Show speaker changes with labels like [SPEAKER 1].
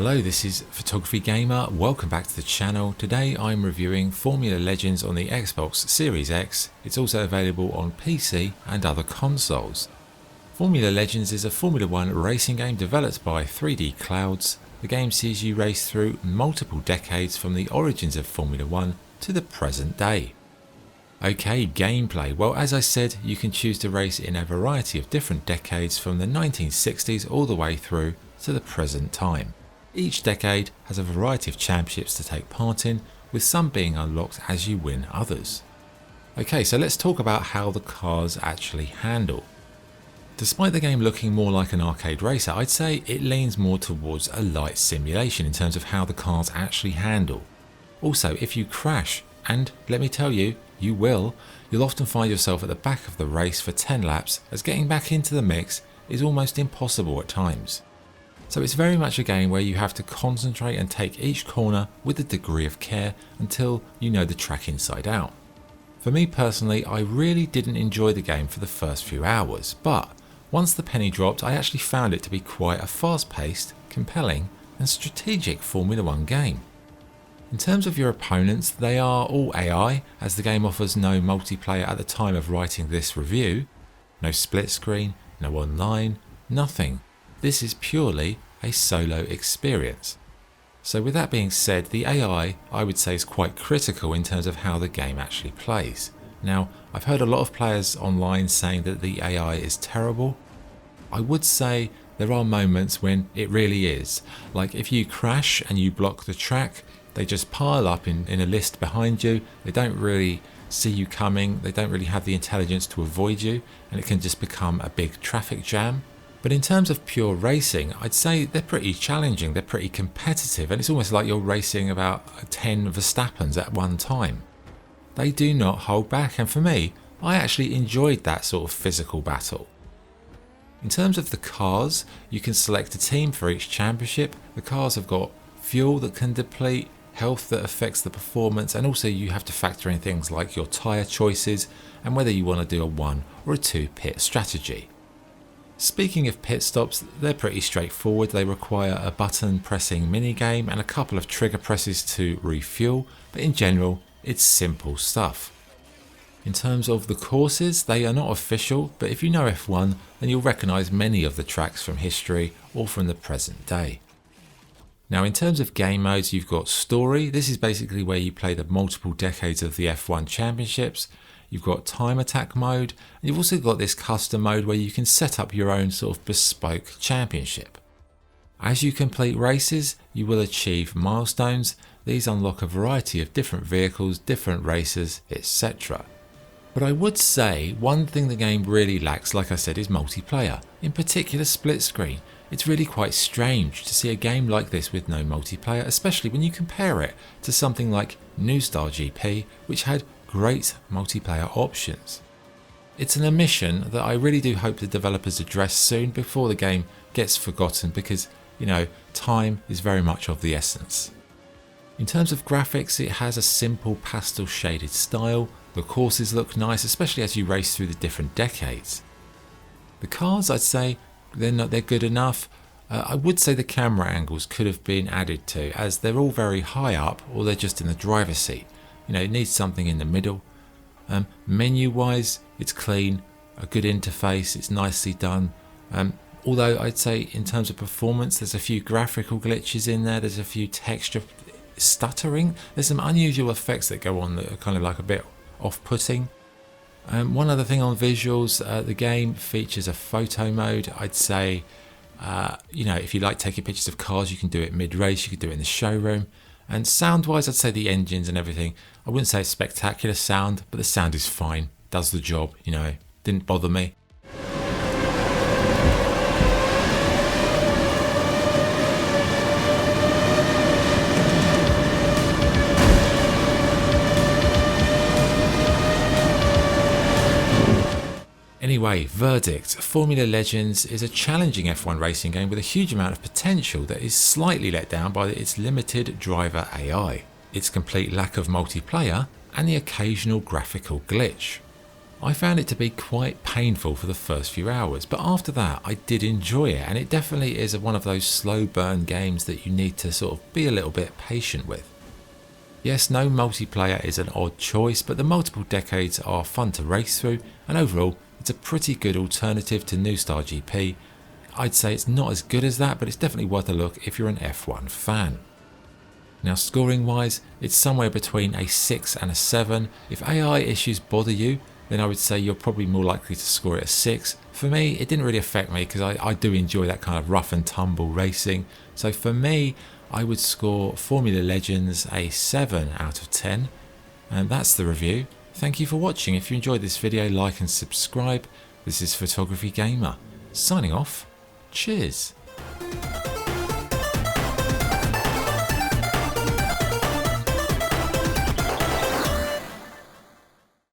[SPEAKER 1] Hello, this is Photography Gamer. Welcome back to the channel. Today I'm reviewing Formula Legends on the Xbox Series X. It's also available on PC and other consoles. Formula Legends is a Formula 1 racing game developed by 3D Clouds. The game sees you race through multiple decades from the origins of Formula 1 to the present day. Okay, gameplay. Well, as I said, you can choose to race in a variety of different decades from the 1960s all the way through to the present time. Each decade has a variety of championships to take part in, with some being unlocked as you win others. Okay, so let's talk about how the cars actually handle. Despite the game looking more like an arcade racer, I'd say it leans more towards a light simulation in terms of how the cars actually handle. Also, if you crash, and let me tell you, you will, you'll often find yourself at the back of the race for 10 laps, as getting back into the mix is almost impossible at times. So it's very much a game where you have to concentrate and take each corner with a degree of care until you know the track inside out. For me personally, I really didn't enjoy the game for the first few hours, but once the penny dropped, I actually found it to be quite a fast-paced, compelling and strategic Formula 1 game. In terms of your opponents, they are all AI, as the game offers no multiplayer at the time of writing this review, no split screen, no online, nothing. This is purely a solo experience. So with that being said, the AI I would say is quite critical in terms of how the game actually plays. Now, I've heard a lot of players online saying that the AI is terrible. I would say there are moments when it really is. Like if you crash and you block the track, they just pile up in a list behind you. They don't really see you coming. They don't really have the intelligence to avoid you, and it can just become a big traffic jam. But in terms of pure racing, I'd say they're pretty challenging, they're pretty competitive, and it's almost like you're racing about 10 Verstappens at one time. They do not hold back, and for me, I actually enjoyed that sort of physical battle. In terms of the cars, you can select a team for each championship. The cars have got fuel that can deplete, health that affects the performance, and also you have to factor in things like your tyre choices and whether you want to do a 1 or a 2 pit strategy. Speaking of pit stops, they're pretty straightforward. They require a button pressing minigame and a couple of trigger presses to refuel, but in general, it's simple stuff. In terms of the courses, they are not official, but if you know F1, then you'll recognise many of the tracks from history or from the present day. Now in terms of game modes, you've got story. This is basically where you play the multiple decades of the F1 championships. You've got time attack mode, and you've also got this custom mode where you can set up your own sort of bespoke championship. As you complete races, you will achieve milestones. These unlock a variety of different vehicles, different races, etc. But I would say one thing the game really lacks, like I said, is multiplayer, in particular split screen. It's really quite strange to see a game like this with no multiplayer, especially when you compare it to something like New Star GP, which had great multiplayer options. It's an omission that I really do hope the developers address soon before the game gets forgotten, because, you know, time is very much of the essence. In terms of graphics, it has a simple pastel shaded style. The courses look nice, especially as you race through the different decades. The cars, I'd say, they're good enough. I would say the camera angles could have been added to, as they're all very high up or they're just in the driver's seat. You know, it needs something in the middle. Menu wise, it's clean, a good interface, it's nicely done. Although I'd say in terms of performance, there's a few graphical glitches in there, there's a few texture stuttering, there's some unusual effects that go on that are kind of like a bit off-putting. One other thing on visuals, the game features a photo mode. I'd say, you know, if you like taking pictures of cars, you can do it mid-race, you can do it in the showroom. And sound-wise, I'd say the engines and everything, I wouldn't say it's spectacular sound, but the sound is fine, does the job, you know, didn't bother me. Anyway, verdict. Formula Legends is a challenging F1 racing game with a huge amount of potential that is slightly let down by its limited driver AI, its complete lack of multiplayer, and the occasional graphical glitch. I found it to be quite painful for the first few hours, but after that I did enjoy it, and it definitely is one of those slow burn games that you need to sort of be a little bit patient with. Yes, no multiplayer is an odd choice, but the multiple decades are fun to race through, and overall it's a pretty good alternative to New Star GP. I'd say it's not as good as that, but it's definitely worth a look if you're an F1 fan. Now, scoring wise, it's somewhere between a 6 and a 7. If AI issues bother you, then I would say you're probably more likely to score it a 6. For me, it didn't really affect me because I do enjoy that kind of rough and tumble racing. So for me, I would score Formula Legends a 7 out of 10. And that's the review. Thank you for watching. If you enjoyed this video, like and subscribe. This is Photography Gamer, signing off. Cheers.